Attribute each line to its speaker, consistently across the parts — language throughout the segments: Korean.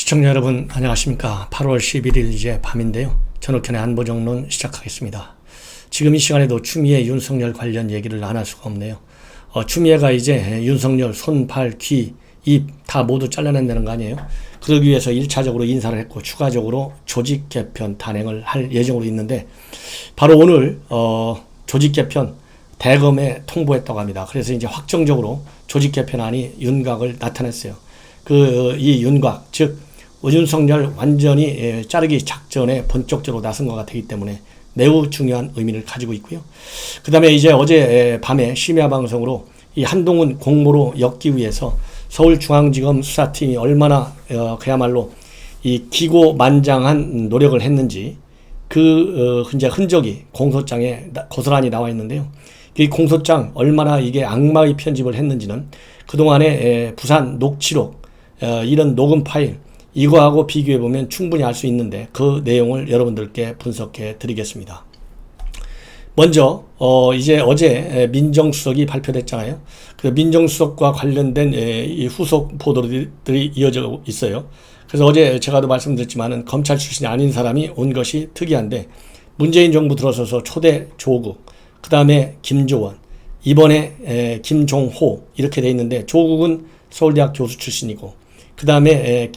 Speaker 1: 시청자 여러분 안녕하십니까. 8월 11일 이제 밤인데요. 전옥현의 안보정론 시작하겠습니다. 지금 이 시간에도 추미애 윤석열 관련 얘기를 안 할 수가 없네요. 추미애가 이제 윤석열 손, 발, 귀, 입 다 모두 잘라낸다는 거 아니에요. 그러기 위해서 1차적으로 인사를 했고 추가적으로 조직 개편 단행을 할 예정으로 있는데 바로 오늘 조직 개편 대검에 통보했다고 합니다. 그래서 이제 확정적으로 조직 개편안이 윤곽을 나타냈어요. 이 윤곽, 즉 윤석열 완전히 자르기 작전에 본격적으로 나선 것 같기 때문에 매우 중요한 의미를 가지고 있고요. 그 다음에 이제 어제 밤에 심야 방송으로 이 한동훈 공모로 엮기 위해서 서울중앙지검 수사팀이 얼마나 그야말로 이 기고만장한 노력을 했는지 이제 흔적이 공소장에 고스란히 나와 있는데요. 이 공소장 얼마나 이게 악마의 편집을 했는지는 그동안의 부산 녹취록 이런 녹음 파일 이거하고 비교해보면 충분히 알 수 있는데 그 내용을 여러분들께 분석해 드리겠습니다. 먼저 이제 어제 민정수석이 발표됐잖아요. 그 민정수석과 관련된 이 후속 보도들이 이어져 있어요. 그래서 어제 제가도 말씀드렸지만은 검찰 출신이 아닌 사람이 온 것이 특이한데 문재인 정부 들어서서 초대 조국, 그 다음에 김조원, 이번에 김종호 이렇게 돼 있는데 조국은 서울대학 교수 출신이고 그 다음에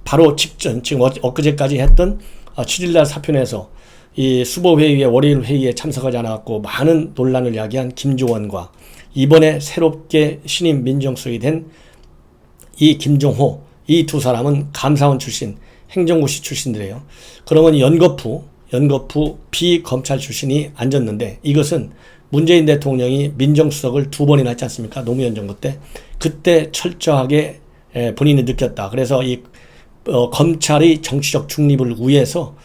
Speaker 1: 바로 직전 지금 엊그제까지 했던 7일날 사표내서 이 수보회의에 월요일 회의에 참석하지 않았고 많은 논란을 야기한 김조원과 이번에 새롭게 신임 민정수석이 된 이 김종호 이 두 사람은 감사원 출신 행정고시 출신들이에요. 그러면 연거푸 비검찰 출신이 앉았는데 이것은 문재인 대통령이 민정수석을 2번이나 했지 않습니까? 노무현 정부 때. 그때 철저하게 본인이 느꼈다. 그래서 이 검찰의 정치적 중립을 위해서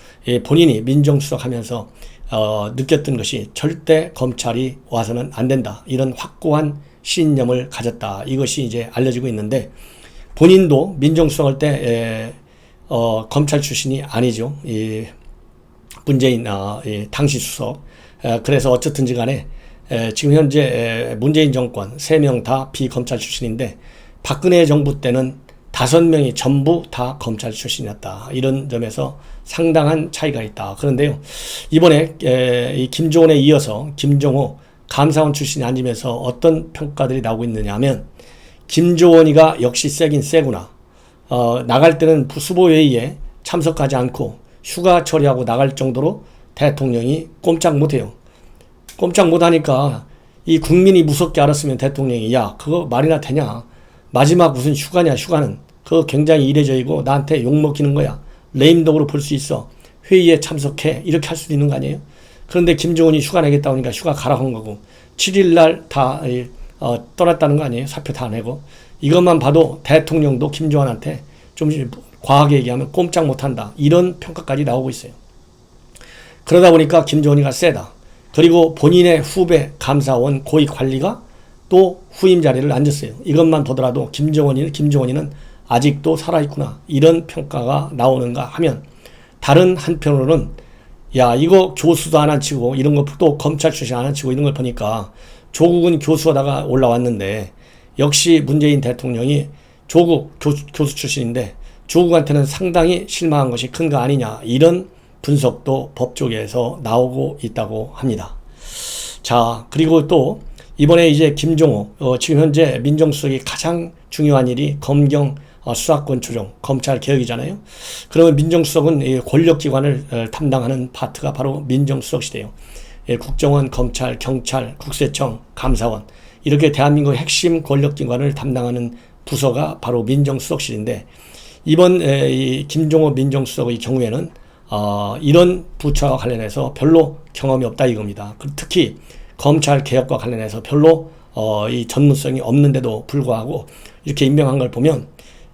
Speaker 1: 본인이 민정수석 하면서 느꼈던 것이 절대 검찰이 와서는 안 된다. 이런 확고한 신념을 가졌다. 이것이 이제 알려지고 있는데 본인도 민정수석 할 때 검찰 출신이 아니죠. 이 문재인 당시 수석. 그래서 어쨌든지 간에 지금 현재 문재인 정권 3명 다 비검찰 출신인데 박근혜 정부 때는 5명이 전부 다 검찰 출신이었다. 이런 점에서 상당한 차이가 있다. 그런데요, 이번에 이 김조원에 이어서 김종호 감사원 출신이 앉으면서 어떤 평가들이 나오고 있느냐 하면 김조원이가 역시 세긴 세구나. 나갈 때는 수보회의에 참석하지 않고 휴가 처리하고 나갈 정도로 대통령이 꼼짝 못해요. 꼼짝 못하니까 이 국민이 무섭게 알았으면 대통령이 야 그거 말이나 되냐. 마지막 무슨 휴가냐 휴가는. 그거 굉장히 이례적이고 나한테 욕먹히는 거야. 레임덕으로 볼 수 있어. 회의에 참석해. 이렇게 할 수도 있는 거 아니에요. 그런데 김정은이 휴가 내겠다고 하니까 휴가 가라 한 거고 7일날 다 떠났다는 거 아니에요. 사표 다 내고. 이것만 봐도 대통령도 김정은한테 좀 과하게 얘기하면 꼼짝 못한다. 이런 평가까지 나오고 있어요. 그러다 보니까 김정은이가 세다. 그리고 본인의 후배 감사원 고위관리가 또 후임 자리를 앉았어요. 이것만 보더라도 김정은이는 아직도 살아있구나. 이런 평가가 나오는가 하면 다른 한편으로는 야 이거 교수도 안 앉히고 이런 거 또 검찰 출신 안 앉히고 이런 걸 보니까 조국은 교수하다가 올라왔는데 역시 문재인 대통령이 조국 교수 출신인데 조국한테는 상당히 실망한 것이 큰 거 아니냐. 이런 분석도 법조계에서 나오고 있다고 합니다. 자, 그리고 또 이번에 이제 김종호 지금 현재 민정수석이 가장 중요한 일이 검경 수사권 조정 검찰 개혁이잖아요. 그러면 민정수석은 권력기관을 담당하는 파트가 바로 민정수석이돼요. 국정원, 검찰, 경찰, 국세청, 감사원 이렇게 대한민국의 핵심 권력기관을 담당하는 부서가 바로 민정수석실인데 이번 이 김종호 민정수석의 경우에는 이런 부처와 관련해서 별로 경험이 없다 이겁니다. 특히 검찰 개혁과 관련해서 별로 이 전문성이 없는데도 불구하고 이렇게 임명한 걸 보면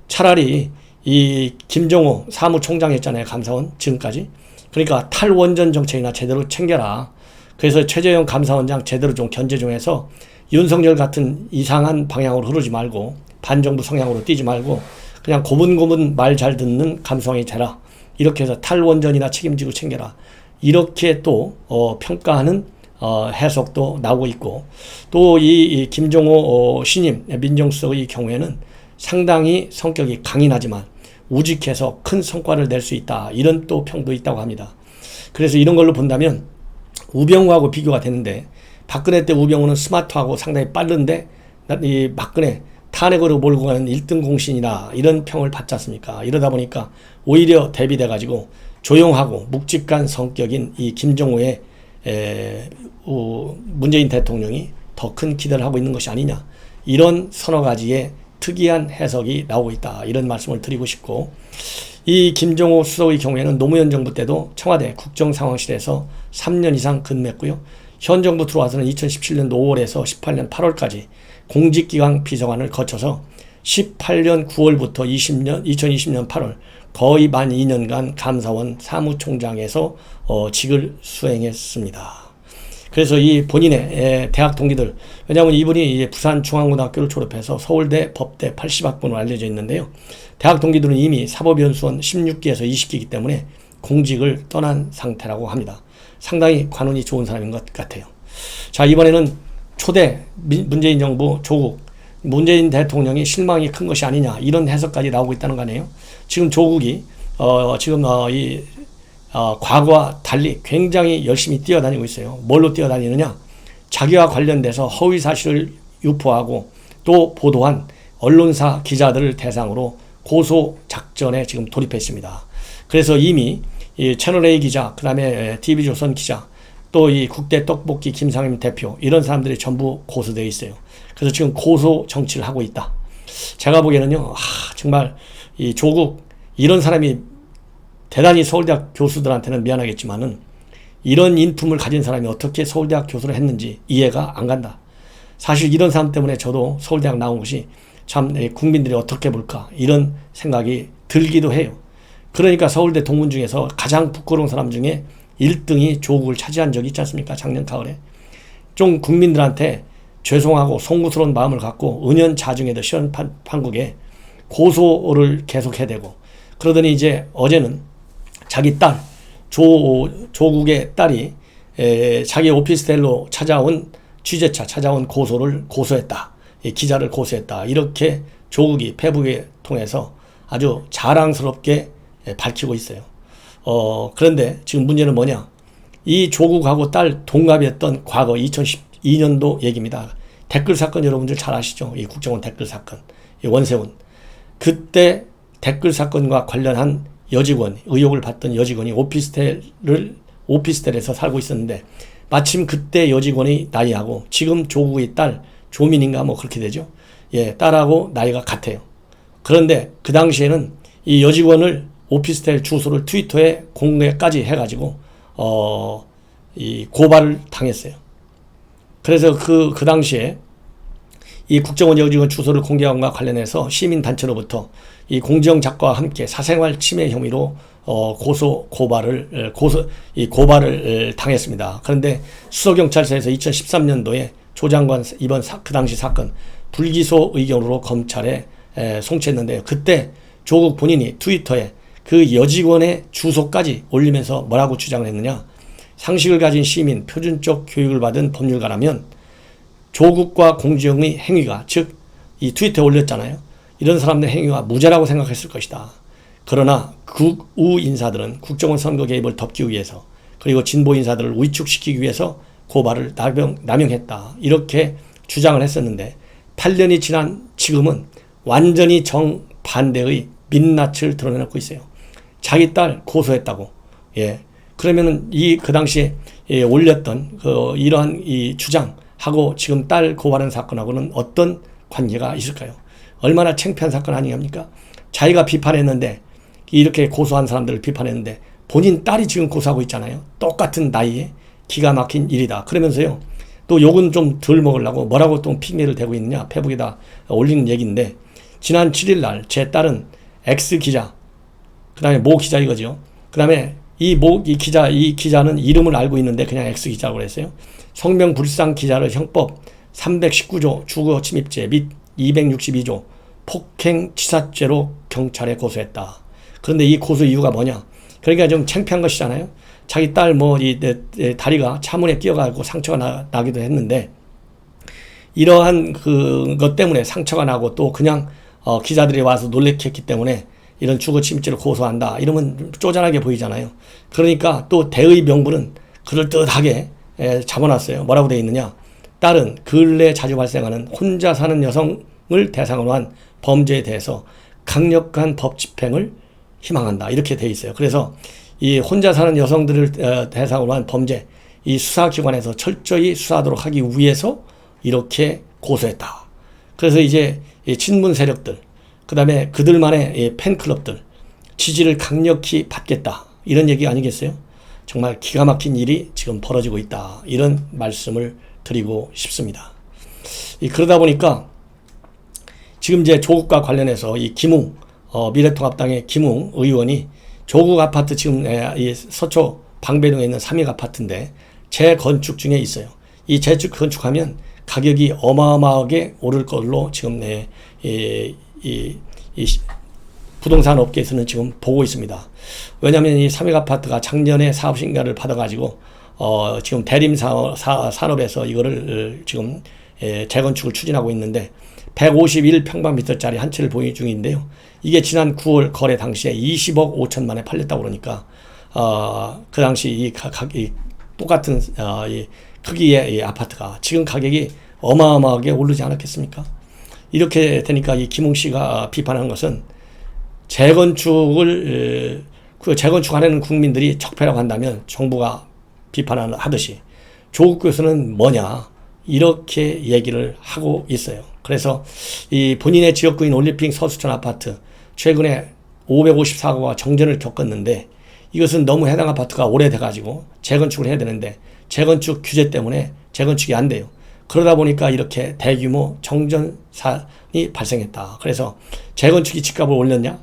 Speaker 1: 차라리 이 김종호 사무총장 했잖아요. 감사원 지금까지. 그러니까 탈원전 정책이나 제대로 챙겨라. 그래서 최재형 감사원장 제대로 좀 견제 좀 해서 윤석열 같은 이상한 방향으로 흐르지 말고 반정부 성향으로 뛰지 말고 그냥 고분고분 말 잘 듣는 감사원이 되라. 이렇게 해서 탈원전이나 책임지고 챙겨라. 이렇게 또 평가하는 해석도 나오고 있고 또 이 김종호 신임 민정수석의 경우에는 상당히 성격이 강인하지만 우직해서 큰 성과를 낼 수 있다. 이런 또 평도 있다고 합니다. 그래서 이런 걸로 본다면 우병우하고 비교가 되는데, 박근혜 때 우병우는 스마트하고 상당히 빠른데 이 박근혜 탄핵으로 몰고 가는 1등 공신이다. 이런 평을 받지 않습니까? 이러다 보니까 오히려 대비돼 가지고 조용하고 묵직한 성격인 이 김정호의 문재인 대통령이 더 큰 기대를 하고 있는 것이 아니냐. 이런 서너 가지의 특이한 해석이 나오고 있다. 이런 말씀을 드리고 싶고, 이 김정호 수석의 경우에는 노무현 정부 때도 청와대 국정상황실에서 3년 이상 근무했고요. 현 정부 들어와서는 2017년도 5월에서 18년 8월까지 공직기강 비서관을 거쳐서 18년 9월부터 2020년 8월 거의 만 2년간 감사원 사무총장에서 직을 수행했습니다. 그래서 이 본인의 대학 동기들, 왜냐하면 이분이 부산중앙고등학교를 졸업해서 서울대 법대 80학번으로 알려져 있는데요. 대학 동기들은 이미 사법연수원 16기에서 20기이기 때문에 공직을 떠난 상태라고 합니다. 상당히 관운이 좋은 사람인 것 같아요. 자, 이번에는 초대 문재인 정부 조국, 문재인 대통령이 실망이 큰 것이 아니냐, 이런 해석까지 나오고 있다는 거 아니에요. 지금 조국이 과거와 달리 굉장히 열심히 뛰어다니고 있어요. 뭘로 뛰어다니느냐? 자기와 관련돼서 허위 사실을 유포하고 또 보도한 언론사 기자들을 대상으로 고소 작전에 지금 돌입했습니다. 그래서 이미 이 채널A 기자, 그 다음에 TV조선 기자, 또 이 국대 떡볶이 김상임 대표, 이런 사람들이 전부 고소되어 있어요. 그래서 지금 고소 정치를 하고 있다. 제가 보기에는요, 정말 이 조국, 이런 사람이 대단히 서울대학 교수들한테는 미안하겠지만은 이런 인품을 가진 사람이 어떻게 서울대학 교수를 했는지 이해가 안 간다. 사실 이런 사람 때문에 저도 서울대학 나온 것이 참 국민들이 어떻게 볼까, 이런 생각이 들기도 해요. 그러니까 서울대 동문 중에서 가장 부끄러운 사람 중에 1등이 조국을 차지한 적이 있지 않습니까? 작년 가을에. 좀 국민들한테 죄송하고 송구스러운 마음을 갖고 은연자중에도 시원 판국에 고소를 계속 해대고, 그러더니 이제 어제는 자기 딸, 조국의 딸이 자기 오피스텔로 취재차 찾아온 고소를 고소했다. 기자를 고소했다. 이렇게 조국이 페북에 통해서 아주 자랑스럽게 밝히고 있어요. 그런데 지금 문제는 뭐냐? 이 조국하고 딸 동갑이었던 과거 2012년도 얘기입니다. 댓글 사건 여러분들 잘 아시죠? 이 국정원 댓글 사건, 이 원세훈. 그때 댓글 사건과 관련한 여직원, 의혹을 받던 여직원이 오피스텔에서 살고 있었는데, 마침 그때 여직원의 나이하고 지금 조국의 딸, 조민인가 뭐 그렇게 되죠. 딸하고 나이가 같아요. 그런데 그 당시에는 이 여직원을 오피스텔 주소를 트위터에 공개까지 해가지고 이 고발을 당했어요. 그래서 그 당시에 이 국정원 여직원 주소를 공개한 것과 관련해서 시민단체로부터 이 공정 작가와 함께 사생활 침해 혐의로 고발을 당했습니다. 그런데 수서경찰서에서 2013년도에 조 장관 그 당시 사건 불기소 의견으로 검찰에 송치했는데요. 그때 조국 본인이 트위터에 그 여직원의 주소까지 올리면서 뭐라고 주장을 했느냐? 상식을 가진 시민, 표준적 교육을 받은 법률가라면 조국과 공정의 행위가, 즉 이 트위터에 올렸잖아요. 이런 사람들의 행위가 무죄라고 생각했을 것이다. 그러나 극우 인사들은 국정원 선거 개입을 덮기 위해서, 그리고 진보 인사들을 위축시키기 위해서 고발을 남용했다. 이렇게 주장을 했었는데 8년이 지난 지금은 완전히 정반대의 민낯을 드러내놓고 있어요. 자기 딸 고소했다고. 그러면은 그 당시에 올렸던 이러한 이 주장하고 지금 딸 고발한 사건하고는 어떤 관계가 있을까요? 얼마나 창피한 사건 아니겠습니까? 자기가 비판했는데, 이렇게 고소한 사람들을 비판했는데 본인 딸이 지금 고소하고 있잖아요. 똑같은 나이에. 기가 막힌 일이다. 그러면서요, 또 욕은 좀 덜 먹으려고 뭐라고 또 핑계를 대고 있느냐, 페북에다 올리는 얘기인데, 지난 7일 날 제 딸은 X 기자, 그 다음에 모 기자 이거죠. 그 다음에 이 기자는 이름을 알고 있는데 그냥 X 기자라고 그랬어요. 성명 불상 기자를 형법 319조 주거 침입죄 및 262조 폭행 치사죄로 경찰에 고소했다. 그런데 이 고소 이유가 뭐냐? 그러니까 좀 창피한 것이잖아요. 자기 딸 다리가 차문에 끼어가지고 상처가 나기도 했는데, 이러한 것 때문에 상처가 나고 또 그냥 기자들이 와서 놀래켰기 때문에 이런 주거침입죄를 고소한다 이러면 쪼잔하게 보이잖아요. 그러니까 또 대의 명분은 그럴듯하게 잡아놨어요. 뭐라고 되어 있느냐. 딸은 근래 자주 발생하는 혼자 사는 여성을 대상으로 한 범죄에 대해서 강력한 법 집행을 희망한다 이렇게 되어 있어요. 그래서 이 혼자 사는 여성들을 대상으로 한 범죄 이 수사기관에서 철저히 수사하도록 하기 위해서 이렇게 고소했다. 그래서 이제 친문 세력들 그 다음에 그들만의 팬클럽들 지지를 강력히 받겠다 이런 얘기 아니겠어요? 정말 기가 막힌 일이 지금 벌어지고 있다 이런 말씀을 드리고 싶습니다. 그러다 보니까 지금 이제 조국과 관련해서 이 김웅 미래통합당의 김웅 의원이 조국 아파트 지금 이 서초 방배동에 있는 삼익 아파트인데 재건축 중에 있어요. 이 재건축하면 가격이 어마어마하게 오를 걸로 지금 이 부동산 업계에서는 지금 보고 있습니다. 왜냐하면 이 삼익 아파트가 작년에 사업 신가를 받아가지고 지금 대림 산업에서 이거를 지금 재건축을 추진하고 있는데 151평방미터짜리 한 채를 보유 중인데요. 이게 지난 9월 거래 당시에 20억 5천만에 팔렸다고 그러니까 그 당시 이 똑같은 이 크기의 이 아파트가 지금 가격이 어마어마하게 오르지 않았겠습니까? 이렇게 되니까 이 김웅 씨가 비판한 것은 재건축을 재건축하려는 국민들이 적폐라고 한다면 정부가 비판하듯이 조국 교수는 뭐냐 이렇게 얘기를 하고 있어요. 그래서 이 본인의 지역구인 올림픽 서수천 아파트 최근에 554호가 정전을 겪었는데 이것은 너무 해당 아파트가 오래돼가지고 재건축을 해야 되는데 재건축 규제 때문에 재건축이 안 돼요. 그러다 보니까 이렇게 대규모 정전사이 발생했다. 그래서 재건축이 집값을 올렸냐?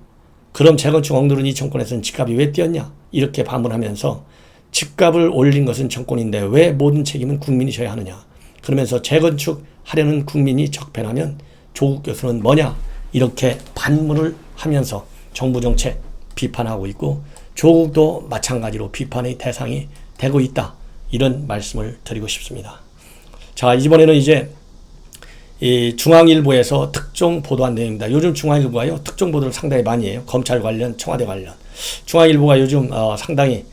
Speaker 1: 그럼 재건축 억누른 이 정권에서는 집값이 왜 뛰었냐? 이렇게 반문하면서 집값을 올린 것은 정권인데 왜 모든 책임은 국민이 져야 하느냐? 그러면서 재건축하려는 국민이 적폐라면 조국 교수는 뭐냐? 이렇게 반문을 하면서 정부 정책 비판하고 있고 조국도 마찬가지로 비판의 대상이 되고 있다. 이런 말씀을 드리고 싶습니다. 자, 이번에는 이제 이 중앙일보에서 특종 보도한 내용입니다. 요즘 중앙일보가요 특종 보도를 상당히 많이 해요. 검찰 관련, 청와대 관련. 중앙일보가 요즘 상당히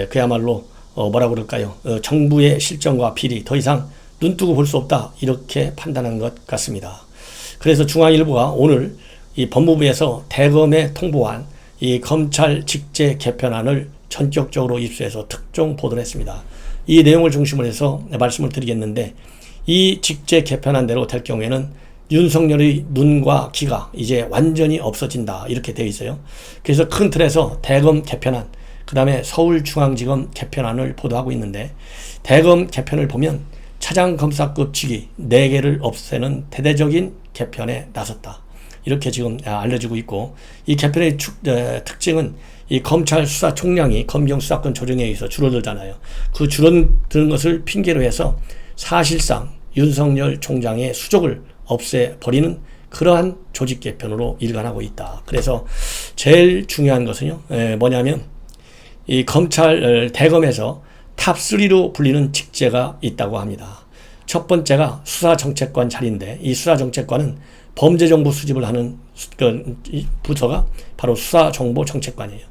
Speaker 1: 그야말로 뭐라고 그럴까요? 정부의 실정과 비리 더 이상 눈뜨고 볼 수 없다 이렇게 판단한 것 같습니다. 그래서 중앙일보가 오늘 이 법무부에서 대검에 통보한 이 검찰 직제 개편안을 전격적으로 입수해서 특종 보도를 했습니다. 이 내용을 중심으로 해서 말씀을 드리겠는데 이 직제 개편안대로 될 경우에는 윤석열의 눈과 귀가 이제 완전히 없어진다 이렇게 되어 있어요. 그래서 큰 틀에서 대검 개편안 그 다음에 서울중앙지검 개편안을 보도하고 있는데 대검 개편을 보면 차장검사급 직위 4개를 없애는 대대적인 개편에 나섰다. 이렇게 지금 알려지고 있고 이 개편의 특징은 이 검찰 수사총량이 검경 수사권 조정에 의해서 줄어들잖아요. 그 줄어드는 것을 핑계로 해서 사실상 윤석열 총장의 수족을 없애버리는 그러한 조직 개편으로 일관하고 있다. 그래서 제일 중요한 것은요, 뭐냐면 이 검찰 대검에서 탑3로 불리는 직제가 있다고 합니다. 첫 번째가 수사정책관 자리인데 이 수사정책관은 범죄정보 수집을 하는 부서가 바로 수사정보정책관이에요.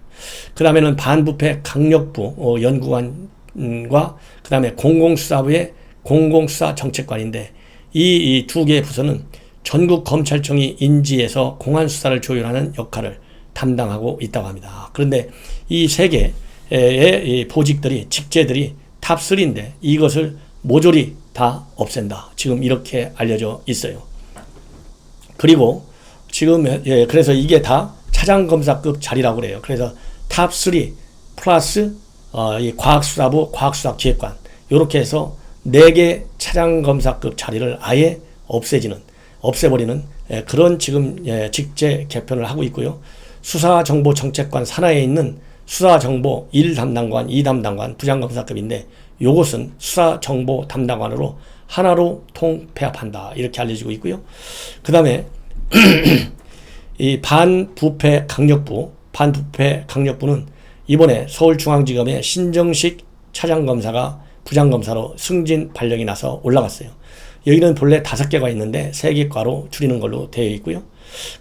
Speaker 1: 그 다음에는 반부패 강력부 연구관과 그 다음에 공공수사부의 공공수사정책관인데 이 두 개의 부서는 전국 검찰청이 인지해서 공안수사를 조율하는 역할을 담당하고 있다고 합니다. 그런데 이 세 개의 보직들이 직제들이 탑3인데 이것을 모조리 다 없앤다. 지금 이렇게 알려져 있어요. 그리고 지금 그래서 이게 다 차장검사급 자리라고 그래요. 그래서 탑3 플러스 이 과학수사부 과학수사기획관 이렇게 해서 4개 차장검사급 자리를 아예 없애버리는 그런 지금 직제 개편을 하고 있고요. 수사정보정책관 산하에 있는 수사정보 1담당관, 2담당관, 부장검사급인데 요것은 수사정보 담당관으로 하나로 통폐합한다. 이렇게 알려지고 있고요. 그 다음에 이 반부패 강력부는 이번에 서울중앙지검의 신정식 차장검사가 부장검사로 승진 발령이 나서 올라갔어요. 여기는 본래 5개가 있는데 3개과로 줄이는 걸로 되어 있고요.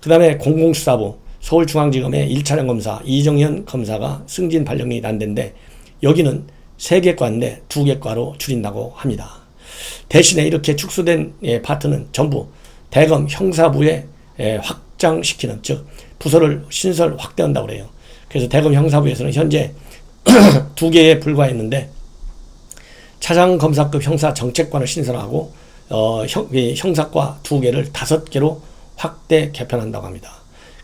Speaker 1: 그 다음에 공공수사부 서울중앙지검의 1차장 검사 이정현 검사가 승진 발령이 난 데인데 여기는 3개과인데 2개과로 줄인다고 합니다. 대신에 이렇게 축소된 파트는 전부 대검 형사부에 확장시키는, 즉 부서를 신설 확대한다고 그래요. 그래서 대검 형사부에서는 현재 2개에 불과했는데 차장검사급 형사정책관을 신설하고 형사과 2개를 5개로 확대 개편한다고 합니다.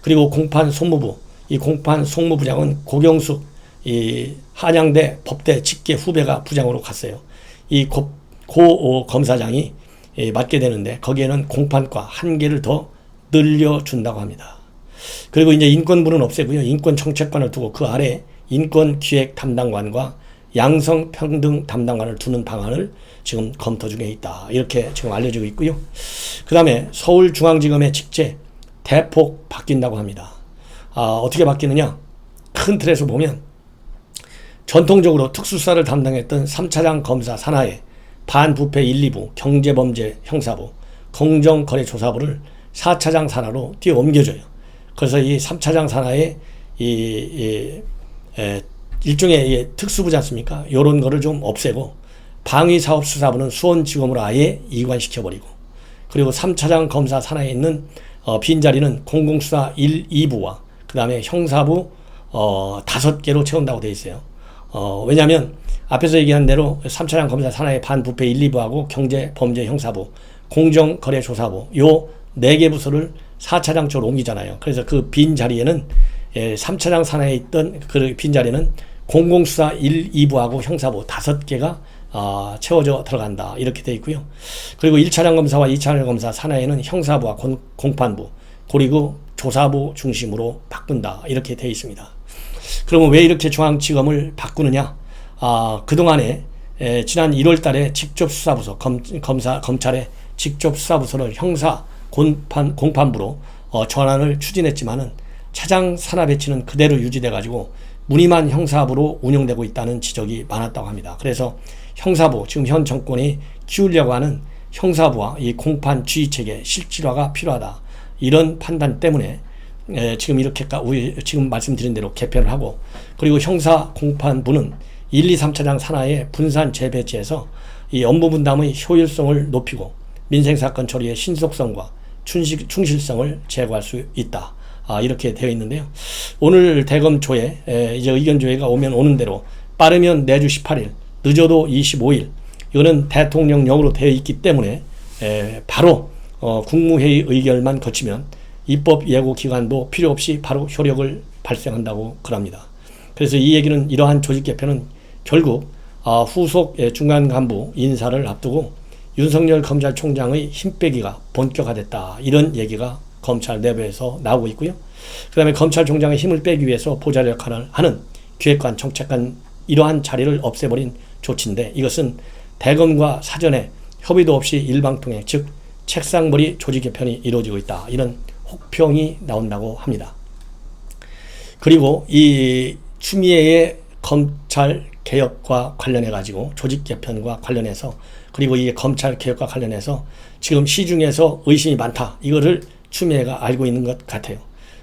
Speaker 1: 그리고 공판 송무부, 이 공판 송무부장은 고경숙 이 한양대 법대 직계 후배가 부장으로 갔어요. 이 고 검사장이 맡게 되는데 거기에는 공판과 1개를 더 늘려준다고 합니다. 그리고 이제 인권부는 없애고요. 인권정책관을 두고 그 아래 인권기획 담당관과 양성평등 담당관을 두는 방안을 지금 검토 중에 있다. 이렇게 지금 알려지고 있고요. 그 다음에 서울중앙지검의 직제 대폭 바뀐다고 합니다. 어떻게 바뀌느냐? 큰 틀에서 보면 전통적으로 특수수사를 담당했던 3차장 검사 산하에 반부패 1, 2부, 경제범죄 형사부, 공정거래조사부를 4차장 산하로 뛰어 옮겨줘요. 그래서 이 3차장 산하에 일종의 특수부지 않습니까? 요런 거를 좀 없애고 방위사업수사부는 수원지검으로 아예 이관시켜버리고, 그리고 3차장 검사 산하에 있는 빈자리는 공공수사 1, 2부와 그 다음에 형사부 5개로 채운다고 되어 있어요. 왜냐하면 앞에서 얘기한 대로 3차장 검사 산하의 반부패 1, 2부하고 경제범죄 형사부, 공정거래조사부 요 4개 부서를 4차장 쪽으로 옮기잖아요. 그래서 그 빈자리에는 3차장 산하에 있던 그 빈자리는 공공수사 1, 2부하고 형사부 5개가 채워져 들어간다. 이렇게 되어 있고요. 그리고 1차장 검사와 2차장 검사 산하에는 형사부와 공판부, 그리고 조사부 중심으로 바꾼다. 이렇게 되어 있습니다. 그러면 왜 이렇게 중앙지검을 바꾸느냐? 그동안에 지난 1월 달에 직접수사부서, 검찰의 직접수사부서를 형사 공판부로 전환을 추진했지만은 차장 산하 배치는 그대로 유지돼가지고 무늬만 형사부로 운영되고 있다는 지적이 많았다고 합니다. 그래서 형사부, 지금 현 정권이 키우려고 하는 형사부와 이 공판 지휘체계 실질화가 필요하다. 이런 판단 때문에 지금 이렇게 지금 말씀드린 대로 개편을 하고, 그리고 형사 공판부는 1, 2, 3차장 산하에 분산 재배치해서 이 업무 분담의 효율성을 높이고 민생사건 처리의 신속성과 충실성을 제고할 수 있다. 이렇게 되어 있는데요. 오늘 대검 조회, 이제 의견 조회가 오면 오는 대로 빠르면 내주 18일, 늦어도 25일, 이거는 대통령령으로 되어 있기 때문에 바로 국무회의 의결만 거치면 입법 예고 기간도 필요 없이 바로 효력을 발생한다고 그럽니다. 그래서 이 얘기는 이러한 조직 개편은 결국 후속 중간 간부 인사를 앞두고 윤석열 검찰총장의 힘빼기가 본격화됐다. 이런 얘기가 검찰 내부에서 나오고 있고요. 그 다음에 검찰총장의 힘을 빼기 위해서 보좌 역할을 하는 기획관, 정책관 이러한 자리를 없애버린 조치인데, 이것은 대검과 사전에 협의도 없이 일방통행, 즉 책상머리 조직 개편이 이루어지고 있다. 이런 혹평이 나온다고 합니다. 그리고 이 추미애의 검찰 개혁과 관련해 가지고 조직 개편과 관련해서, 그리고 이 검찰 개혁과 관련해서 지금 시중에서 의심이 많다. 이거를 추미애가 알고 있는 것 같아요.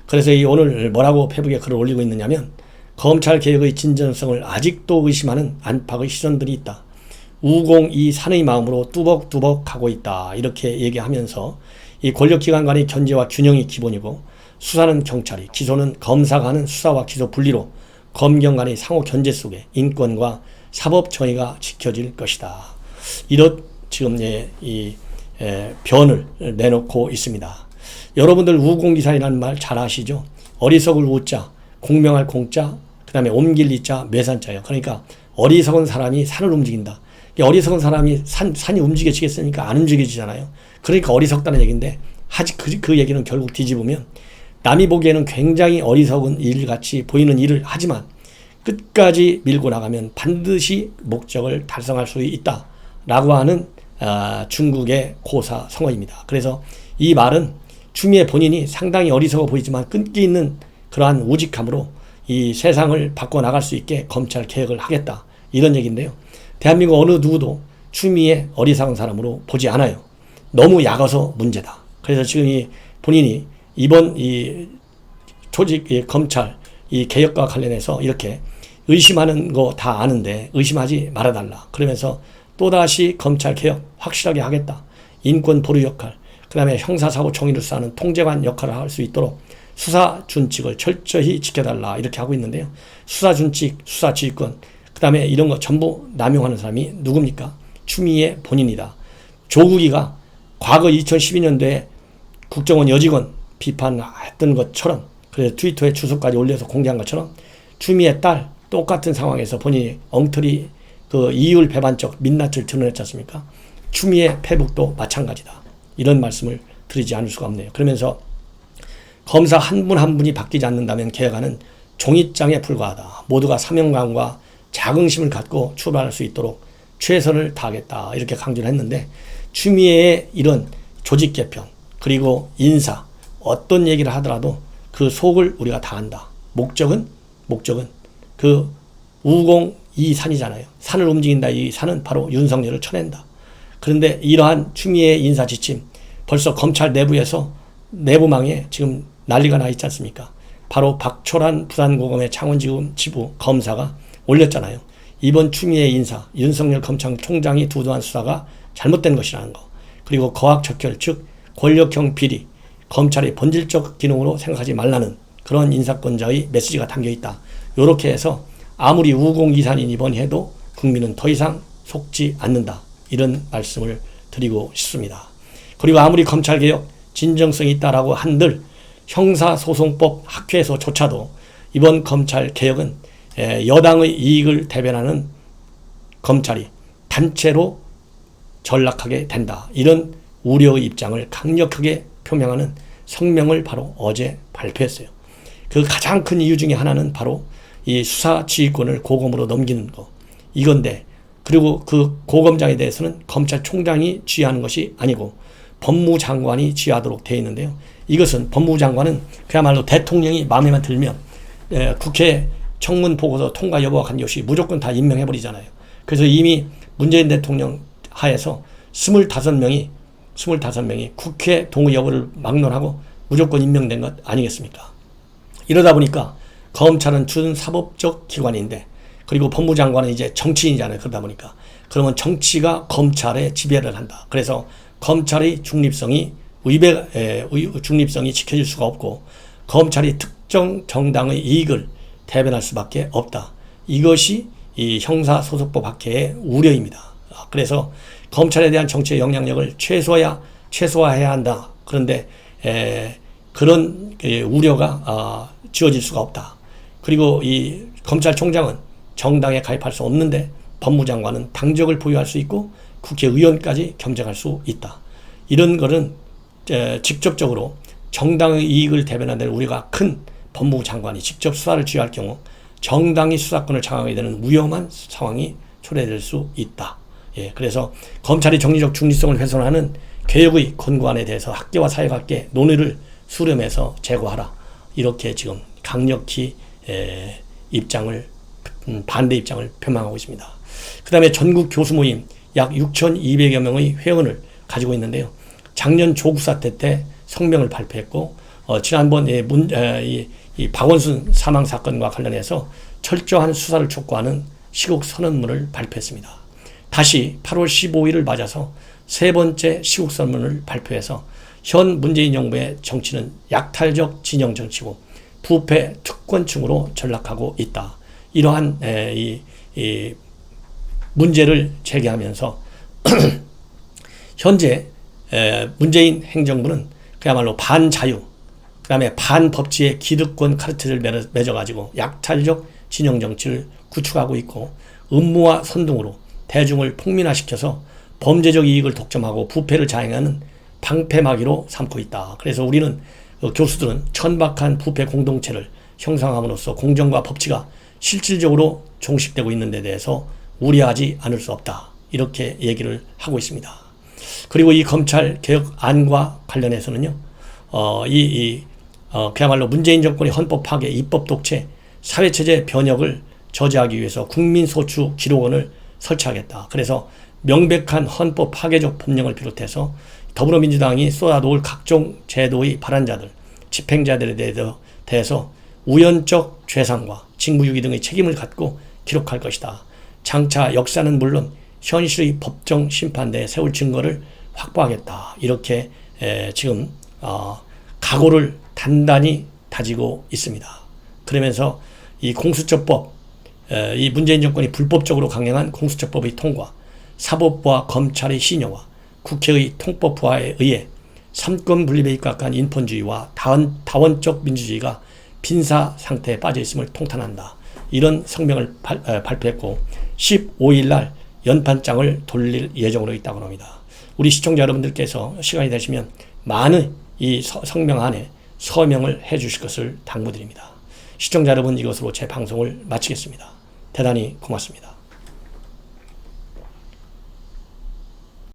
Speaker 1: 그래서 이 오늘 뭐라고 페북에 글을 올리고 있느냐면, 검찰 개혁의 진전성을 아직도 의심하는 안팎의 시선들이 있다. 우공이 산의 마음으로 뚜벅뚜벅 가고 있다. 이렇게 얘기하면서 이 권력기관 간의 견제와 균형이 기본이고, 수사는 경찰이, 기소는 검사가 하는 수사와 기소 분리로 검경 간의 상호 견제 속에 인권과 사법 정의가 지켜질 것이다. 이런 지금 이 변을 내놓고 있습니다. 여러분들 우공기사이라는 말 잘 아시죠? 어리석을 우자, 공명할 공자, 그 다음에 옮길 이자, 매산자예요. 그러니까 어리석은 사람이 산을 움직인다. 어리석은 사람이 산이 움직여지겠습니까? 안 움직여지잖아요. 그러니까 어리석다는 얘기인데, 그 얘기는 결국 뒤집으면 남이 보기에는 굉장히 어리석은 일같이 보이는 일을 하지만 끝까지 밀고 나가면 반드시 목적을 달성할 수 있다 라고 하는 중국의 고사 성어입니다. 그래서 이 말은 추미애 본인이 상당히 어리석어 보이지만 끈기 있는 그러한 우직함으로 이 세상을 바꿔나갈 수 있게 검찰 개혁을 하겠다, 이런 얘기인데요. 대한민국 어느 누구도 추미애 어리석은 사람으로 보지 않아요. 너무 약어서 문제다. 그래서 지금 본인이 이번 이 조직, 검찰, 이 개혁과 관련해서 이렇게 의심하는 거 다 아는데 의심하지 말아달라. 그러면서 또다시 검찰 개혁 확실하게 하겠다. 인권 보류 역할, 그 다음에 형사사고 정의를 수사하는 통제관 역할을 할 수 있도록 수사 준칙을 철저히 지켜달라. 이렇게 하고 있는데요. 수사 준칙, 수사 지휘권, 그 다음에 이런 거 전부 남용하는 사람이 누굽니까? 추미애 본인이다. 조국이가 과거 2012년도에 국정원 여직원 비판했던 것처럼, 그래서 트위터에 주소까지 올려서 공개한 것처럼 추미애 딸 똑같은 상황에서 본인이 엉터리 이율 배반적 민낯을 드러냈지 않습니까? 추미애 페북도 마찬가지다. 이런 말씀을 드리지 않을 수가 없네요. 그러면서 검사 한 분 한 분이 바뀌지 않는다면 개혁안은 종이장에 불과하다. 모두가 사명감과 자긍심을 갖고 출발할 수 있도록 최선을 다하겠다. 이렇게 강조를 했는데, 추미애의 이런 조직 개편 그리고 인사 어떤 얘기를 하더라도 그 속을 우리가 다 안다. 목적은 그 우공 이 산이잖아요. 산을 움직인다. 이 산은 바로 윤석열을 쳐낸다. 그런데 이러한 추미애의 인사 지침, 벌써 검찰 내부에서 내부망에 지금 난리가 나 있지 않습니까? 바로 박철환 부산고검의 창원지검 지부 검사가 올렸잖아요. 이번 추미애 인사, 윤석열 검찰총장이 주도한 수사가 잘못된 것이라는 거. 그리고 거학적혈, 즉 권력형 비리, 검찰의 본질적 기능으로 생각하지 말라는 그런 인사권자의 메시지가 담겨있다. 이렇게 해서 아무리 우공이산이니 뭐니 해도 국민은 더 이상 속지 않는다. 이런 말씀을 드리고 싶습니다. 그리고 아무리 검찰개혁 진정성이 있다라고 한들 형사소송법 학회에서조차도 이번 검찰개혁은 여당의 이익을 대변하는 검찰이 단체로 전락하게 된다. 이런 우려의 입장을 강력하게 표명하는 성명을 바로 어제 발표했어요. 그 가장 큰 이유 중에 하나는 바로 이 수사 지휘권을 고검으로 넘기는 거. 이건데, 그리고 그 고검장에 대해서는 검찰총장이 지휘하는 것이 아니고 법무장관이 지휘하도록 되어 있는데요. 이것은 법무장관은 그야말로 대통령이 마음에만 들면 국회 청문 보고서 통과 여부와 관계없이 무조건 다 임명해버리잖아요. 그래서 이미 문재인 대통령 하에서 25명이 국회 동의 여부를 막론하고 무조건 임명된 것 아니겠습니까? 이러다 보니까 검찰은 준사법적 기관인데, 그리고 법무장관은 이제 정치인이잖아요. 그러다 보니까 그러면 정치가 검찰에 지배를 한다. 그래서 검찰의 중립성이 지켜질 수가 없고 검찰이 특정 정당의 이익을 대변할 수밖에 없다. 이것이 이 형사소송법 학회의 우려입니다. 그래서 검찰에 대한 정치의 영향력을 최소화해야 한다. 그런데 그런 우려가 지어질 수가 없다. 그리고 이 검찰총장은 정당에 가입할 수 없는데 법무장관은 당적을 보유할 수 있고 국회의원까지 겸정할 수 있다. 이런 거는 직접적으로 정당의 이익을 대변하는 우리가 큰 법무장관이 직접 수사를 지휘할 경우 정당이 수사권을 장악하게 되는 위험한 상황이 초래될 수 있다. 그래서 검찰이 정치적 중립성을 훼손하는 개혁의 권고안에 대해서 학계와 사회가 함께 논의를 수렴해서 제고하라. 이렇게 지금 강력히 반대 입장을 표명하고 있습니다. 그 다음에 전국 교수 모임 약 6,200여 명의 회원을 가지고 있는데요. 작년 조국 사태 때 성명을 발표했고, 지난번 이 박원순 사망 사건과 관련해서 철저한 수사를 촉구하는 시국 선언문을 발표했습니다. 다시 8월 15일을 맞아서 세 번째 시국 선언문을 발표해서 현 문재인 정부의 정치는 약탈적 진영 정치고 부패 특권층으로 전락하고 있다. 이러한 이 문제를 제기하면서 현재 문재인 행정부는 그야말로 반자유, 그 다음에 반법치의 기득권 카르텔을 맺어가지고 약탈적 진영 정치를 구축하고 있고, 음모와 선동으로 대중을 폭민화시켜서 범죄적 이익을 독점하고 부패를 자행하는 방패막이로 삼고 있다. 그래서 우리는 교수들은 천박한 부패 공동체를 형성함으로써 공정과 법치가 실질적으로 종식되고 있는 데 대해서 우려하지 않을 수 없다. 이렇게 얘기를 하고 있습니다. 그리고 이 검찰 개혁안과 관련해서는요, 그야말로 문재인 정권의 헌법 파괴, 입법 독재, 사회체제 변혁을 저지하기 위해서 국민소추 기록원을 설치하겠다. 그래서 명백한 헌법 파괴적 법령을 비롯해서 더불어민주당이 쏟아놓을 각종 제도의 발안자들, 집행자들에 대해서 우연적 죄상과 직무유기 등의 책임을 갖고 기록할 것이다. 장차 역사는 물론 현실의 법정 심판대에 세울 증거를 확보하겠다. 이렇게 지금 각오를 단단히 다지고 있습니다. 그러면서 이 공수처법, 이 문재인 정권이 불법적으로 강행한 공수처법의 통과, 사법부와 검찰의 신여와 국회의 통법화에 의해 삼권 분립에 입각한 인본주의와 다원적 민주주의가 빈사 상태에 빠져 있음을 통탄한다. 이런 성명을 발표했고 15일 날 연판장을 돌릴 예정으로 있다고 합니다. 우리 시청자 여러분들께서 시간이 되시면 많은 이 성명 안에 서명을 해 주실 것을 당부드립니다. 시청자 여러분, 이것으로 제 방송을 마치겠습니다. 대단히 고맙습니다.